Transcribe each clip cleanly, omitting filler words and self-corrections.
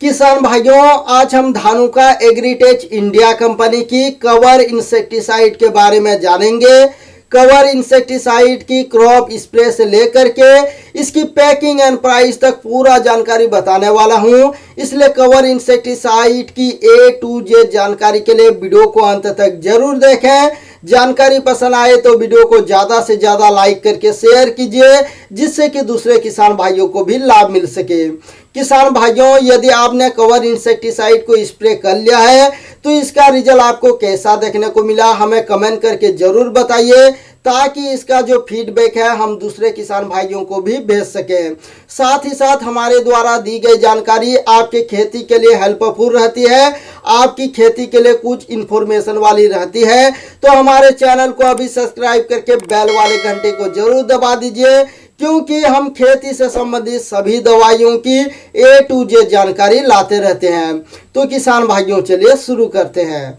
किसान भाइयों, आज हम धानुका एग्रीटेच इंडिया कंपनी की कवर इंसेक्टिसाइड के बारे में जानेंगे। कवर इंसेक्टिसाइड की क्रॉप स्प्रे से लेकर के इसकी पैकिंग एंड प्राइस तक पूरा जानकारी बताने वाला हूं। इसलिए कवर इंसेक्टिसाइड की A to Z जानकारी के लिए वीडियो को अंत तक जरूर देखें। जानकारी पसंद आए तो वीडियो को ज़्यादा से ज़्यादा लाइक करके शेयर कीजिए, जिससे कि दूसरे किसान भाइयों को भी लाभ मिल सके। किसान भाइयों, यदि आपने कवर इंसेक्टिसाइड को स्प्रे कर लिया है तो इसका रिजल्ट आपको कैसा देखने को मिला, हमें कमेंट करके ज़रूर बताइए, ताकि इसका जो फीडबैक है हम दूसरे किसान भाइयों को भी भेज सकें। साथ ही साथ हमारे द्वारा दी गई जानकारी आपके खेती के लिए हेल्पफुल रहती है, आपकी खेती के लिए कुछ इन्फॉर्मेशन वाली रहती है। तो हमारे चैनल को अभी सब्सक्राइब करके बेल वाले घंटे को जरूर दबा दीजिए, क्योंकि हम खेती से संबंधित सभी दवाइयों की A to Z जानकारी लाते रहते हैं। तो किसान भाइयों, चलिए शुरू करते हैं।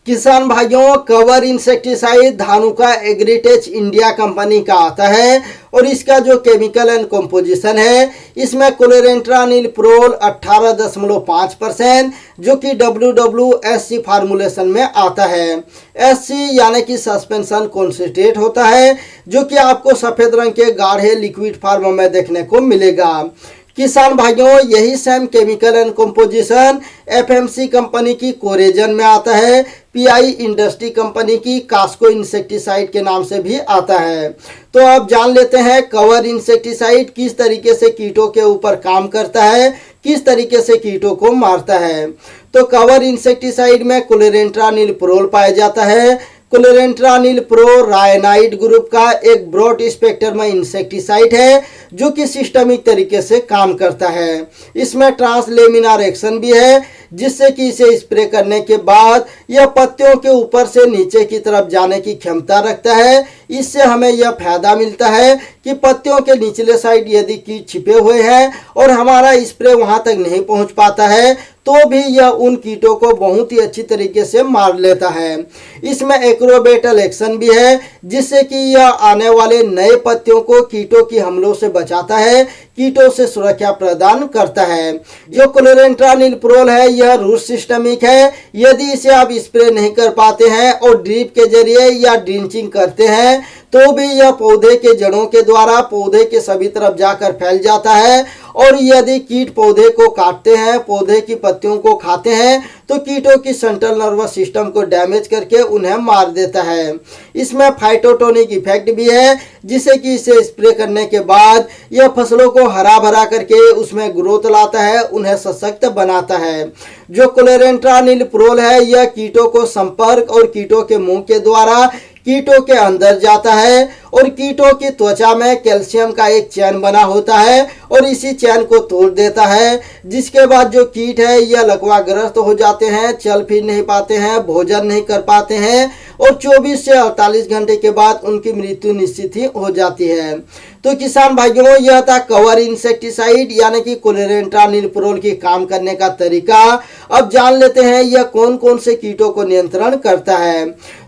किसान भाइयों, cover insecticide Dhanuka Agritech India company का आता है और इसका जो केमिकल एंड कंपोजिशन है, इसमें क्लोरेंट्रानिलप्रोल 18.5% जो कि WWSC फार्मूलेशन में आता है। SC यानी कि सस्पेंशन कॉन्सेंट्रेट होता है, जो कि आपको सफ़ेद रंग के गाढ़े लिक्विड फॉर्म में देखने को मिलेगा। किसान भाइयों, यही same chemical and composition FMC company की कोरेजन में आता है, PI इंडस्ट्री कंपनी की कास्को इंसेक्टिसाइड के नाम से भी आता है। तो अब जान लेते हैं कवर इंसेक्टिसाइड किस तरीके से कीटों के ऊपर काम करता है, किस तरीके से कीटों को मारता है। तो कवर इंसेक्टिसाइड में क्लोरेंट्रानिलप्रोल पाया जाता है। क्लोरेंट्रानिलप्रोल रायनाइड ग्रुप का एक ब्रॉड स्पेक्ट्रम इंसेक्टिसाइड है, जो कि सिस्टमिक तरीके से काम करता है। इसमें ट्रांसलेमिनार एक्शन भी है, जिससे कि इसे स्प्रे करने के बाद यह पत्तियों के ऊपर से नीचे की तरफ जाने की क्षमता रखता है। इससे हमें यह फायदा मिलता है कि पत्तियों के निचले साइड यदि कीट छिपे हुए हैं और हमारा स्प्रे वहां तक नहीं पहुंच पाता है, तो भी यह उन कीटों को बहुत ही अच्छी तरीके से मार लेता है। इसमें एक्रोबेटल एक्शन भी है, जिससे कि यह आने वाले नए पत्तियों को कीटों की हमलों से बचाता है, कीटों से सुरक्षा प्रदान करता है। जो क्लोरेंट्रानिलप्रोल है, यह रूट सिस्टमिक है। यदि इसे आप स्प्रे नहीं कर पाते हैं और ड्रिप के जरिए या ड्रिंचिंग करते हैं, तो भी यह पौधे के जड़ों के द्वारा पौधे के सभी तरफ जाकर फैल जाता है। और यदि कीट पौधे को काटते हैं, पौधे की पत्तियों को खाते हैं, तो कीटों की सेंट्रल नर्वस सिस्टम को डैमेज करके उन्हें मार देता है। इसमें फाइटोटोनिक इफेक्ट भी है, जिससे कि इसे स्प्रे करने के बाद यह फसलों को हरा भरा करके उसमें ग्रोथ लाता है, उन्हें सशक्त बनाता है। जो क्लोरेंट्रानिलप्रोल है, यह कीटों को संपर्क और कीटों के मुंह के द्वारा कीटों के अंदर जाता है और कीटों की त्वचा में कैल्शियम का एक चैन बना होता है और इसी चैन को तोड़ देता है, जिसके बाद जो कीट है यह लकवाग्रस्त हो जाते हैं, चल फिर नहीं पाते हैं, भोजन नहीं कर पाते हैं और 24 से 48 घंटे के बाद उनकी मृत्यु निश्चित ही हो जाती है। तो किसान भाइयों, यह था कवर इंसेक्टिसाइड यानी कि क्लोरेंट्रानिलप्रोल की काम करने का तरीका। अब जान लेते हैं यह कौन कौन से कीटों को नियंत्रण करता है।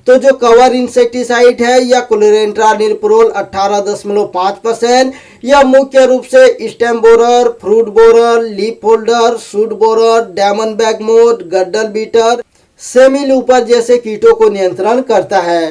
तो जो कवर इंसेक्टिसाइड है, यह क्लोरेंट्रानिलप्रोल 18.5%, यह मुख्य रूप से stem borer, fruit borer, leaf holder, shoot borer, diamond bag moth, girdle beetle, semi looper जैसे कीटों को नियंत्रण करता है।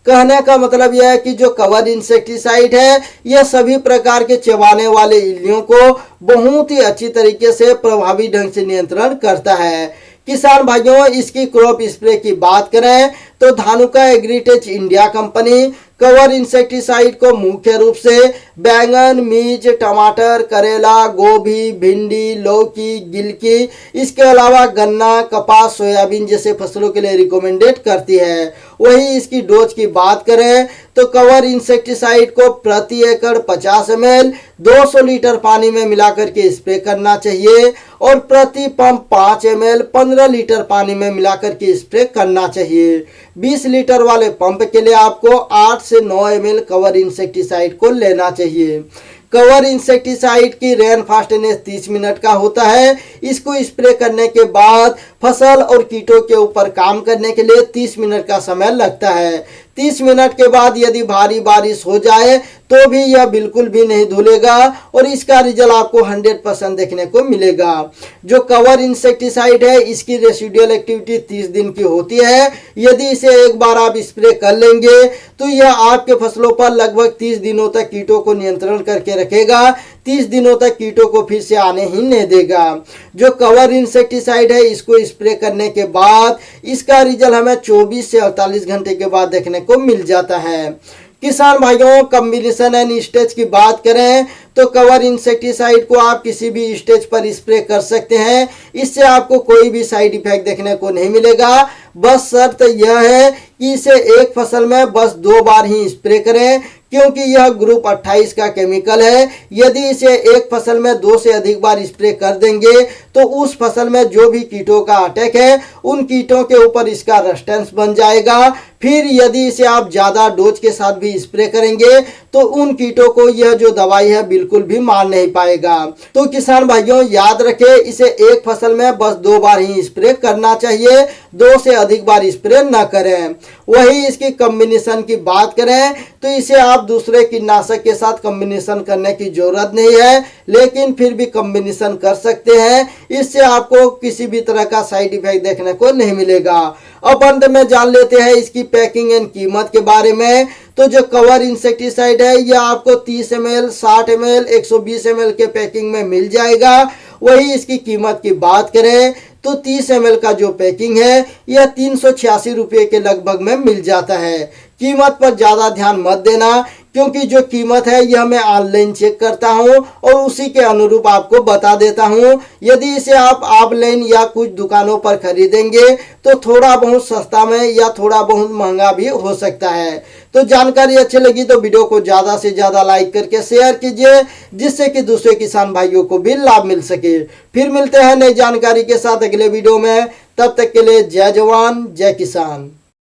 कहने का मतलब यह है कि जो कवर इंसेक्टिसाइड है, यह सभी प्रकार के चबाने वाले इल्लियों को बहुत ही अच्छी तरीके से प्रभावी ढंग से नियंत्रण करता है। किसान भाइयों, इसकी क्रॉप स्प्रे की बात करें तो Dhanuka Agritech India company cover insecticide को मुख्य रूप से बैंगन, मिर्च, टमाटर, करेला, गोभी, भिंडी, लौकी, गिलकी, इसके अलावा गन्ना, कपास, सोयाबीन जैसे फसलों के लिए रिकमेंडेड करती है। वही इसकी डोज की बात करें तो कवर इंसेक्टिसाइड को प्रति एकड़ 50 ml 200 लीटर पानी में मिलाकर के स्प्रे करना चाहिए और प्रति पंप 5 ml 15 लीटर पानी में मिलाकर के स्प्रे करना चाहिए। 20 लीटर वाले पंप के लिए आपको 8 से 9 ml कवर इंसेक्टिसाइड को लेना चाहिए। कवर इंसेक्टिसाइड की रेन फास्टनेस 30 मिनट का होता है। इसको स्प्रे करने के बाद फसल और कीटों के ऊपर काम करने के लिए 30 मिनट का समय लगता है। 30 मिनट के बाद यदि भारी बारिश हो जाए तो भी यह बिल्कुल भी नहीं धुलेगा और इसका रिजल्ट आपको 100% देखने को मिलेगा। जो कवर इंसेक्टिसाइड है इसकी रेसिडुअल एक्टिविटी 30 दिन की होती है। यदि इसे एक बार आप स्प्रे कर लेंगे तो यह आपके फसलों पर लगभग 30 दिनों तक कीटों को नियंत्रण करके रखेगा। 30 दिनों तक कीटों को फिर से आने ही नहीं देगा। जो कवर इंसेक्टिसाइड है इसको स्प्रे करने के बाद इसका रिजल्ट हमें 24 से 48 घंटे के बाद देखने को मिल जाता है। किसान भाइयों, कॉम्बिनेशन एंड स्टेज की बात करें तो कवर इंसेक्टिसाइड को आप किसी भी स्टेज पर स्प्रे कर सकते हैं। इससे आपको कोई भी साइड इफेक्ट देखने को नहीं मिलेगा। बस शर्त यह है कि इसे एक फसल में बस 2 बार ही स्प्रे करें, क्योंकि यह ग्रुप 28 का केमिकल है। यदि इसे एक फसल में 2 से अधिक बार स्प्रे कर देंगे तो उस फसल में जो भी कीटों का अटैक है उन कीटों के ऊपर इसका रेजिस्टेंस बन जाएगा। फिर यदि इसे आप ज़्यादा डोज के साथ भी स्प्रे करेंगे तो उन कीटों को यह जो दवाई है बिल्कुल भी मार नहीं पाएगा। तो किसान भाइयों याद रखें, इसे एक फसल में बस 2 बार ही स्प्रे करना चाहिए, 2 से अधिक बार स्प्रे न करें। वही इसकी कॉम्बिनेशन की बात करें तो इसे आप दूसरे कीटनाशक के साथ कॉम्बिनेशन करने की जरूरत नहीं है, लेकिन फिर भी कॉम्बिनेशन कर सकते हैं। इससे आपको किसी भी तरह का साइड इफेक्ट देखने को नहीं मिलेगा। अब अंत में जान लेते हैं इसकी पैकिंग एंड कीमत के बारे में। तो जो कवर इंसेक्टिसाइड है यह आपको 30 ml, 60 ml, 120 ml के पैकिंग में मिल जाएगा। वही इसकी कीमत की बात करें तो 30 ml का जो पैकिंग है यह 386 रुपये के लगभग में मिल जाता है। कीमत पर ज़्यादा ध्यान मत देना, क्योंकि जो कीमत है यह मैं ऑनलाइन चेक करता हूं और उसी के अनुरूप आपको बता देता हूं। यदि इसे आप ऑफलाइन या कुछ दुकानों पर खरीदेंगे तो थोड़ा बहुत सस्ता में या थोड़ा बहुत महंगा भी हो सकता है। तो जानकारी अच्छी लगी तो वीडियो को ज़्यादा से ज़्यादा लाइक करके शेयर कीजिए, जिससे कि दूसरे किसान भाइयों को भी लाभ मिल सके। फिर मिलते हैं नई जानकारी के साथ अगले वीडियो में। तब तक के लिए जय जवान जय किसान।